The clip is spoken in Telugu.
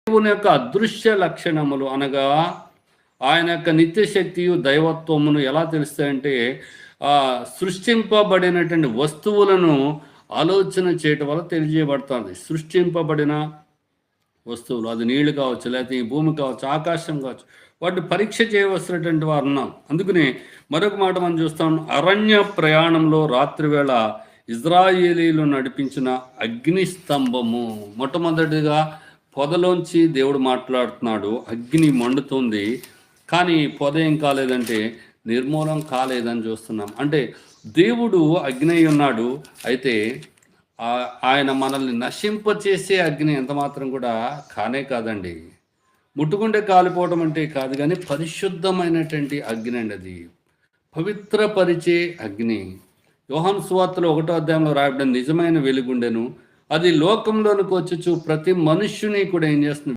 దేవుని యొక్క అదృశ్య లక్షణములు అనగా ఆయన యొక్క నిత్యశక్తియు దైవత్వమును ఎలా తెలుస్తాయంటే సృష్టింపబడినటువంటి వస్తువులను ఆలోచన చేయటం వల్ల తెలియజేయబడుతుంది. సృష్టింపబడిన వస్తువులు, అది నీళ్లు కావచ్చు, లేకపోతే ఈ భూమి కావచ్చు, ఆకాశం కావచ్చు, వాటిని పరీక్ష చేయవలసినటువంటి వారు ఉన్నాం. అందుకని మరొక మాట మనం చూస్తాం, అరణ్య ప్రయాణంలో రాత్రివేళ ఇజ్రాయేలీలు నడిపించిన అగ్ని స్తంభము. మొట్టమొదటిగా పొదలోంచి దేవుడు మాట్లాడుతున్నాడు, అగ్ని మండుతుంది, కానీ పొద ఏం కాలేదంటే నిర్మూలం కాలేదని చూస్తున్నాం. అంటే దేవుడు అగ్ని అయి ఉన్నాడు, అయితే ఆయన మనల్ని నశింపచేసే అగ్ని ఎంత మాత్రం కూడా కానే కాదండి. ముట్టుకుంటే కాలిపోవడం అంటే కాదు, కానీ పరిశుద్ధమైనటువంటి అగ్ని అండి, అది పవిత్రపరిచే అగ్ని. యోహాను సువార్తలో 1వ అధ్యాయంలో రాయబడిన నిజమైన వెలుగుండెను, అది లోకంలోనికి వచ్చుచు ప్రతి మనుష్యుని కూడా ఏం చేస్తుంది,